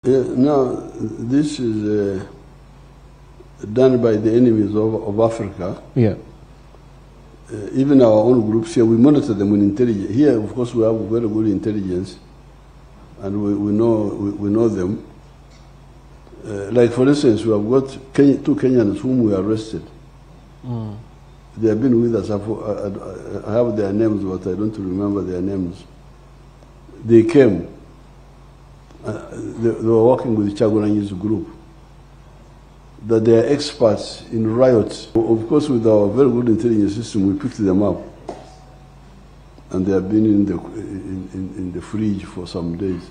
Now, this is done by the enemies of Africa. Yeah. Even our own groups here, we monitor them with intelligence. Here, of course, we have very good intelligence, and we know them. Like, for instance, we have got two Kenyans whom we arrested. Mm. They have been with us. I have their names, but I don't remember their names. They came. They were working with Chagulanyi's group. That they are experts in riots. Of course, with our very good intelligence system, we picked them up. And they have been in the fridge for some days.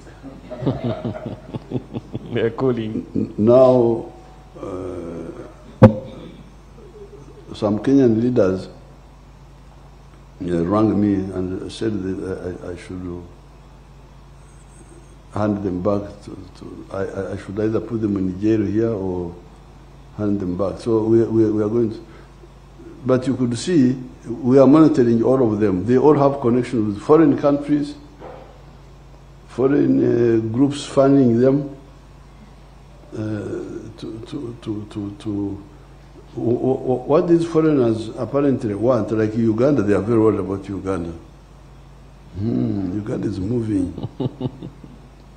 They are cooling. Now, some Kenyan leaders rang me and said that I should hand them back. I should either put them in jail here or hand them back. So we are going to, but you could see we are monitoring all of them. They all have connections with foreign countries, foreign groups funding them what these foreigners apparently want. Like Uganda, they are very worried about Uganda. Uganda is moving,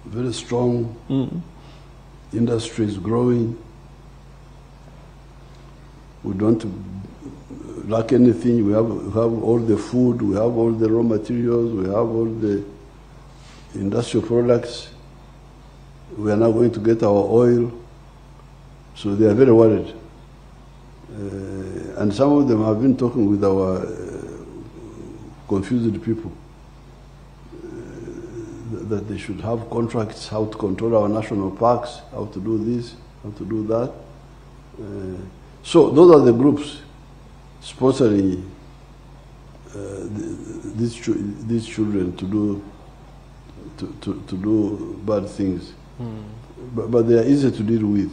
very strong. Industry is growing. We don't lack anything. We have all the food, we have all the raw materials, we have all the industrial products. We are now going to get our oil. So they are very worried. And some of them have been talking with our confused people that they should have contracts, how to control our national parks, how to do this, how to do that. So those are the groups sponsoring these children to do bad things. But they are easy to deal with.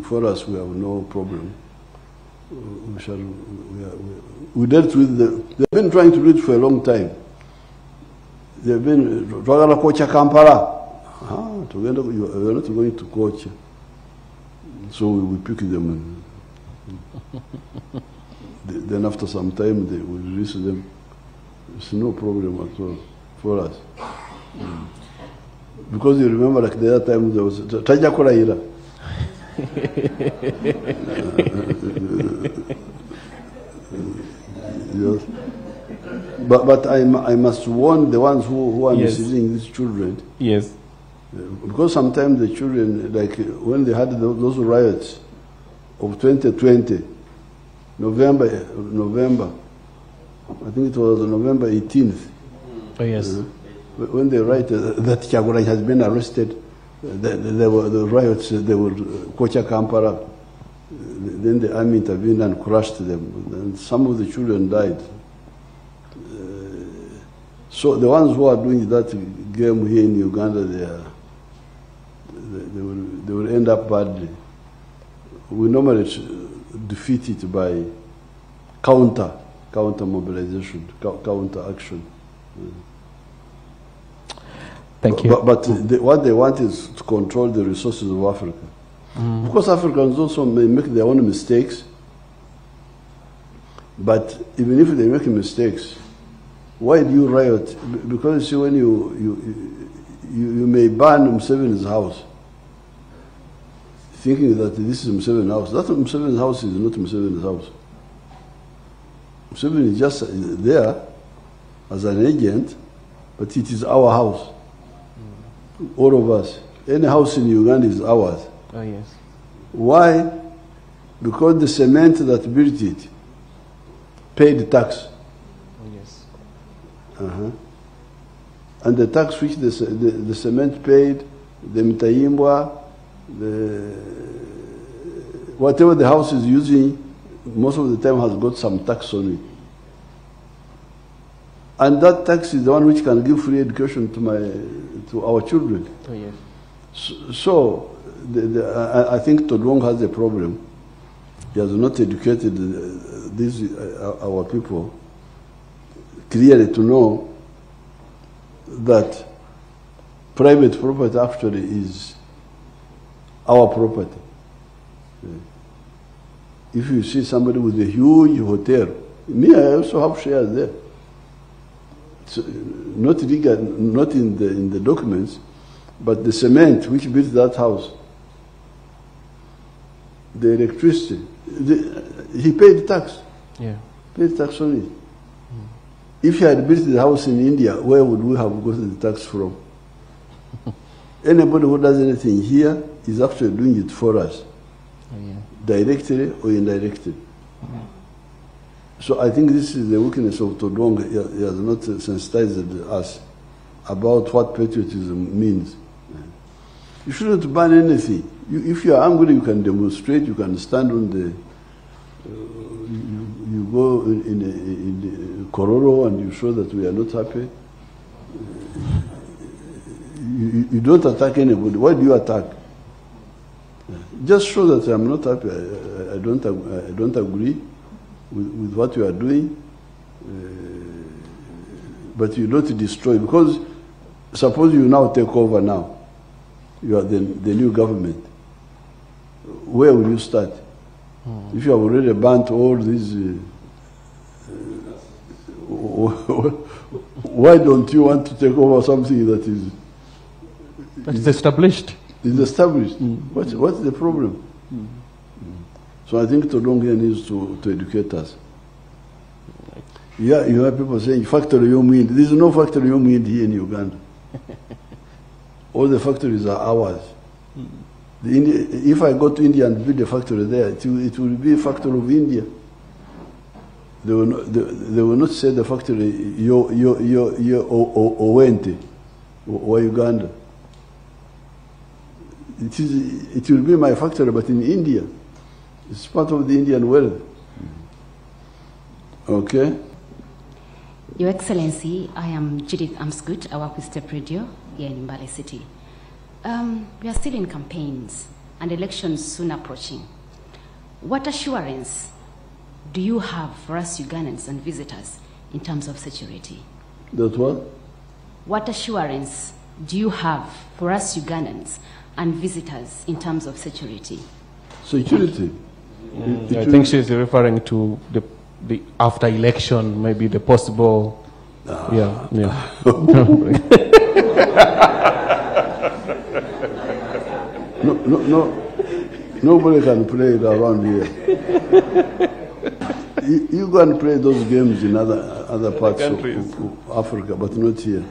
For us, we have no problem. We dealt with them. They've been trying to do it for a long time. They've been trying to coach Kampala. We are not going to coach. So we pick them. Then after some time, they will release them. It's no problem at all for us. Because you remember, like the other time, there was Taja Koraira. Yes. But I must warn the ones who are misusing these children. Yes. Because sometimes the children, like when they had those riots of 2020, November, I think it was November 18th. Oh, yes. When they write that Chagulanyi has been arrested, there were the riots, they were Kocha Kampala. Then the army intervened and crushed them. And some of the children died. So the ones who are doing that game here in Uganda, they will end up badly. We normally defeat it by counter mobilization, counter action. Thank you. But what they want is to control the resources of Africa. Because Africans also may make their own mistakes, but even if they make mistakes, why do you riot? Because you see, when you may burn Museveni's house, thinking that this is Museveni's house. That Museveni's house is not Museveni's house. Museveni is just there as an agent, but it is our house. All of us. Any house in Uganda is ours. Oh, yes. Why? Because the cement that built it paid tax. Oh, yes. And the tax which the cement paid, the Mitayimbwa, whatever the house is using, most of the time has got some tax on it. And that tax is the one which can give free education to our children. Oh, yes. So I think Todwong has a problem. He has not educated our people clearly to know that private property actually our property. If you see somebody with a huge hotel, me, I also have shares there. So, not legal, not in the documents, but the cement which built that house, the electricity, he paid tax. Yeah. Paid tax on it. If he had built the house in India, where would we have gotten the tax from? Anybody who does anything here is actually doing it for us, directly or indirectly. So I think this is the weakness of Todong. He has not sensitized us about what patriotism means. You shouldn't ban anything. If you are angry, you can demonstrate, you can stand on the, you go in the Kororo and you show that we are not happy. You don't attack anybody. Why do you attack? Just show that I'm not happy. I don't agree with what you are doing. But you don't destroy, because suppose you now take over now. You are the new government. Where will you start? If you have already burnt all these, why don't you want to take over something that is established? Is established. What's the problem? So I think Todongia needs to educate us. Yeah, you have people saying factory Young Wind. There is no factory Young Wind here in Uganda. All the factories are ours. If I go to India and build a factory there, it will be a factory of India. They will not say the factory Owente or Uganda. It will be my factory, but in India. It's part of the Indian wealth. Okay? Your Excellency, I am Judith Amsgut. I work with Step Radio here in Mbale City. We are still in campaigns and elections soon approaching. What assurance do you have for us Ugandans and visitors in terms of security? That what? What assurance do you have for us Ugandans and visitors in terms of security? Security? I think she's referring to the after election, maybe the possible. Yeah. No, nobody can play it around here. You go and play those games in other parts of Africa, but not here.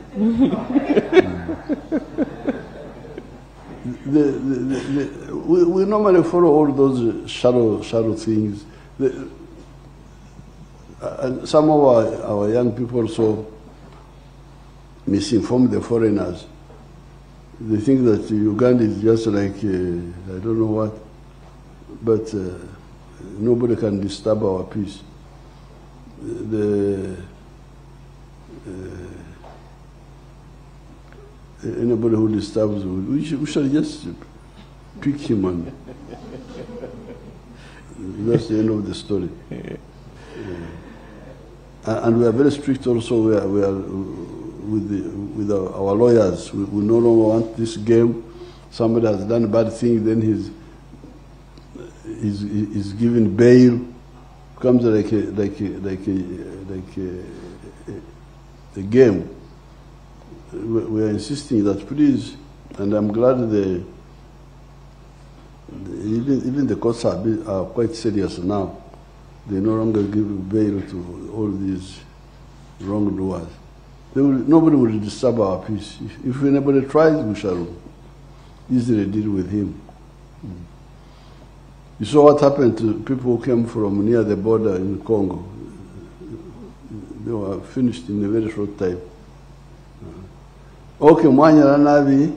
We normally follow all those shallow things. And some of our young people also misinform the foreigners. They think that Uganda is just like, I don't know what, but nobody can disturb our peace. Anybody who disturbs, we shall just pick him and that's the end of the story. And we are very strict also. We are with our lawyers. We no longer want this game. Somebody has done a bad thing, then he's given bail. Becomes like a game. We are insisting that please, and I'm glad even the courts are quite serious now. They no longer give bail to all these wrongdoers. Nobody will disturb our peace. If anybody tries, we shall easily deal with him. You saw what happened to people who came from near the border in Congo. They were finished in a very short time. Okay, Mwanya Ranavi.